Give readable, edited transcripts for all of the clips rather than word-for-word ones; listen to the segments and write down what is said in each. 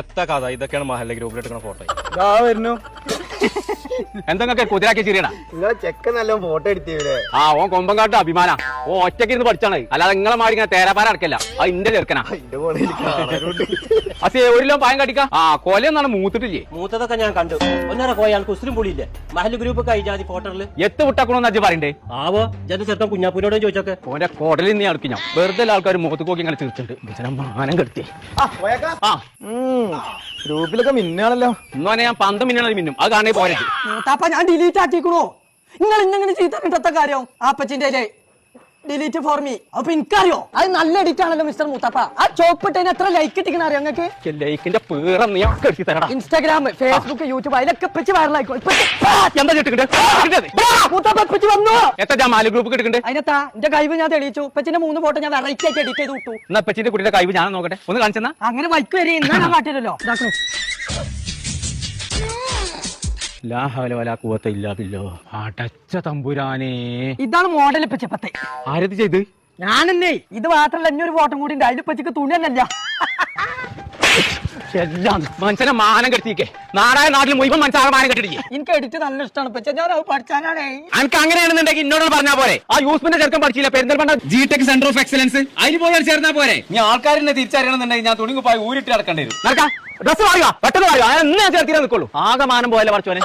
എത്ര കഥ ഇതൊക്കെയാണ് മഹല്ല ഗ്രൂപ്പിൽ എടുക്കുന്ന ഫോട്ടോ. വരുന്നു എന്തൊക്കെ കുതിരാക്കി ചിരിയണ നിങ്ങളെ ചെക്ക നല്ല ഫോട്ടോ എടുത്തില്ലേ? ഓൻ കൊമ്പങ്കാട്ട് അഭിമാന ഓ ഒറ്റയ്ക്ക് ഇരുന്ന് പഠിച്ചാണ്. അല്ലാതെ നിങ്ങളെ മാറി ഇങ്ങനെ തേരാപ്പാര അടക്കല്ല. അത് ഇന്റെ ചെറുക്കനാ. അസേ ഒരു കിലോ പായം കടിക്കാം. കൊലയൊന്നാണ് മൂത്തിട്ടില്ലേ? മൂത്തതൊക്കെ ഞാൻ കണ്ടു. ഒന്നര കോയാൾക്ക് ഉസ്ലും പൊളിയില്ലേ മഹല് ഗ്രൂപ്പ് ജാതി ഫോട്ടോയില് എത്ത് വിട്ടാക്കണോന്ന് അജ്ജ് പറയണ്ടേ? ആവോ ജന്റെ ചെറുപ്പം കുഞ്ഞാപ്പൂരോടും ചോദിച്ചോക്കെ. ഓന്റെ കോടലിൽ നീ അടക്കി ഞാൻ വെറുതെ ആൾക്കാർ മുഖത്ത് നോക്കി ഇങ്ങനെ തീർച്ചിട്ടുണ്ട്. മാനം കെടുത്തി ഗ്രൂപ്പിലൊക്കെ മിന്നാണല്ലോ. ഇന്നോനെ ഞാൻ 12 മിനിറ്റ് മിന്നും. അത് കാണേ പോരെ. ഞാൻ ഡിലീറ്റ് ആക്കിക്കണോ? നിങ്ങൾ ഇന്നെങ്ങനെ ചെയ്തിട്ട കാര്യം ആപ്പച്ചിന്റെ ഡിലീറ്റ് ഫോർ മീ. അപ്പൊ എനിക്കറിയോ അത് നല്ല എഡിറ്റ് ആണല്ലോ മിസ്റ്റർ മൂത്താപ്പ. ആ ചോപ്പിട്ടതിന് എത്ര ലൈക്ക് ഇട്ടിക്കണ അറിയോ നിങ്ങൾക്ക്? ലൈക്കിന്റെ പേറ നീ കെട്ടി തരടാ. ഇൻസ്റ്റാഗ്രാം, ഫേസ്ബുക്ക്, യൂട്യൂബ് അതിലൊക്കെ ഇപ്പച്ച് വൈറലായിക്കോ. എന്താ ചെട്ടിക്കണ്ടേ? വന്നു എത്ര മാല ഗ്രൂപ്പ് എടുക്കണ്ടേ? അതിനെത്താ എന്റെ കഴിവ് ഞാൻ തെളിയിച്ചു. ഇപ്പച്ചിന്റെ 3 ഫോട്ടോ ഞാൻ വെറൈറ്റി ആയിട്ട് എഡിറ്റ് ചെയ്ത് വിട്ടു. എന്നാ പച്ചിന്റെ കുട്ടിയുടെ കഴിവ് ഞാൻ നോക്കട്ടെ, ഒന്ന് കാണിച്ചെന്നാ. അങ്ങനെ വൈക്ക് വരെ ഇന്നാ ഞാൻ കാട്ടില്ലല്ലോ. അടച്ച തമ്പുരാനേ, ഇതാണ് മോഡൽ ഇപ്പച്ചപ്പത്തെ. ആരത് ചെയ്ത്? ഞാനെന്നേ ഇത് മാത്രല്ല ഇനിയൊരു ഫോട്ടോ കൂടി ഉണ്ട്. അതിൽ പച്ചക്ക് തുണി തന്നെയല്ല. എല്ലാം മനുഷ്യനെ മാനം കെട്ടിക്കേ. നാടായ നാട്ടിൽ മുഴുവൻ മനുഷ്യരെ മാനം കെട്ടിടിക്കേ. എനിക്ക് എഡിറ്റ് നല്ല ഇഷ്ടമാണ്. പക്ഷെ ഞാൻ അത് പഠിച്ചാനാണേ. എനിക്ക് അങ്ങനെയാണെന്നുണ്ടെങ്കിൽ എന്നോട് പറഞ്ഞാൽ പോരെ. ആ യൂസ്മിന്റെ ചെറുക്കൻ പഠിച്ചില്ല Perinthalmanna G-Tec centre of excellence, അതിന് പോയി ചേർന്നാ പോരെ. നീ ആൾക്കാരെ തിരിച്ചറിയണമെന്നുണ്ടെങ്കിൽ ഞാൻ തുണി കുപ്പായി ഊരിട്ട് നടക്കേണ്ടി വരും. നടക്കാം, ഡ്രസ് മാറുക, പെട്ടെന്ന് മാറുക. ഞാൻ ചേർത്തിനെ നിൽക്കുള്ളൂ. ആകെ മാനം പോയല്ലേ പഠിച്ചോനെ.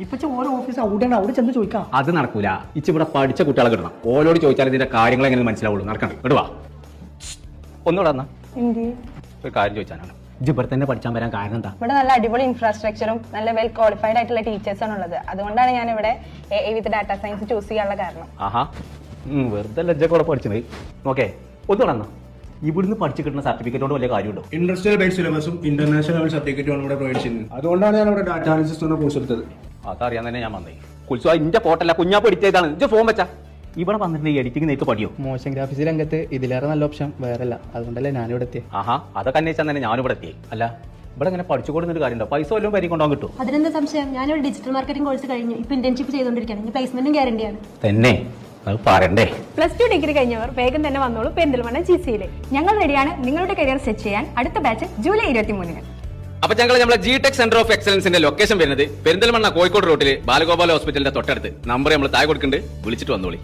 ഇപ്പൊ ഓരോ ഓഫീസ് അവിടെ അവിടെ ചെന്ന് ചോദിക്കാം. അത് നടക്കൂല. ഇച്ച് ഇവിടെ പഠിച്ച കുട്ടികളെ കിട്ടണം. ഓരോട് ചോദിച്ചാൽ ഇതിന്റെ കാര്യങ്ങൾ എങ്ങനെ മനസ്സിലാവുള്ളൂ. നടക്കണ്ട, ഇടുവാ. ഒന്നുകൂടെ വന്നാ ഒരു കാര്യം ചോദിച്ചാലാണ്. ഇവിടെ തന്നെ പഠിച്ചാൻ വരാൻ കാരണം എന്താ? ഇവിടെ നല്ല അടിപൊളി ഇൻഫ്രാസ്ട്രക്ചറും നല്ല വെൽ ക്വാളിഫൈഡ് ആയിട്ടുള്ള ടീച്ചേഴ്സാണ് ഉള്ളത്. അതുകൊണ്ടാണ് ഞാൻ ഇവിടെ വിത്ത് ഡാറ്റാ സയൻസ് ചൂസ് ചെയ്യാനുള്ള കാരണം. ആഹാ, വെറുതെ ലജ്ജക്കൂടെ പഠിച്ചത്. ഓക്കെ, ഒന്നുകൂടെ വന്നാ. ഇവിടുന്ന് പഠിച്ചു കിട്ടുന്ന സർട്ടിഫിക്കറ്റോട് വലിയ കാര്യമുണ്ടോ? ഇൻഡസ്ട്രിയൽ ബേസ്ഡ് സിലബസും ഇന്റർനാഷണൽ ലെവൽ സർട്ടിഫിക്കറ്റും ഇവിടെ പ്രൊവൈഡ് ചെയ്യുന്നത്. അതുകൊണ്ടാണ് ഞാൻ ഇവിടെ ഡാറ്റ അനാലിസിസ് എന്ന കോഴ്സ് എടുത്തത്. അതറിയാൻ തന്നെ ഞാൻ വന്നേ. കുൽസോ ഇന്റെ ഫോട്ടല്ല കുഞ്ഞാപ്പ് എഡിറ്റ് ഇജ്ജ് ഫോൺ വെച്ചാ. ഇവിടെ വന്നിട്ട് എഡിറ്റിംഗ് നേരിട്ട് പഠിയോ? മോഷൻ ഗ്രാഫിക്സ് രംഗത്ത് ഇതിലേറെ നല്ല ഓപ്ഷൻ വേറല്ല. അതുകൊണ്ടല്ലേ ഞാനിവിടെ എത്തിയത്. ആഹാ, അതൊക്കെ അന്വേഷിച്ചാൽ തന്നെ ഞാനിവിടെ എത്തി. അല്ല, ഇവിടെ ഇങ്ങനെ പഠിച്ചുകൊടുന്നൊരു കാര്യമുണ്ടോ? പൈസ വല്ലതും വരി കൊണ്ടുപോകാൻ കിട്ടും? അതിനെന്താ സംശയം? ഞാനിവിടെ ഡിജിറ്റൽ മാർക്കറ്റിംഗ് കോഴ്സ് കഴിഞ്ഞു. ഇപ്പൊ ഇന്റേൺഷിപ്പ് ചെയ്തുകൊണ്ടിരിക്കുകയാണ്. ഇനി പ്ലേസ്മെന്റും ഗ്യാരണ്ടിയാണ്. തന്നെ അത് പറയണ്ടേ. +2 ഡിഗ്രി കഴിഞ്ഞവർ വേഗം തന്നെ വന്നോളൂ പെരിന്തൽമണ്ണ GCയിൽ. ഞങ്ങൾ റെഡിയാണ് നിങ്ങളുടെ കരിയർ സെറ്റ് ചെയ്യാൻ. അടുത്ത ബാച്ച് ജൂലൈ 23-ന്. അപ്പൊ ഞങ്ങൾ നമ്മളെ ജിടെക് സെന്റർ ഓഫ് എക്സലൻസിന്റെ ലൊക്കേഷൻ വരുന്നത് പെരിന്തൽമണ്ണ കോഴിക്കോട് റോഡില് ബാലഗോപാല ഹോസ്പിറ്റലിന്റെ തൊട്ടടുത്ത്. നമ്പർ നമ്മൾ താഴെ കൊടുക്കുന്നുണ്ട്, വിളിച്ചിട്ട് വന്നോളി.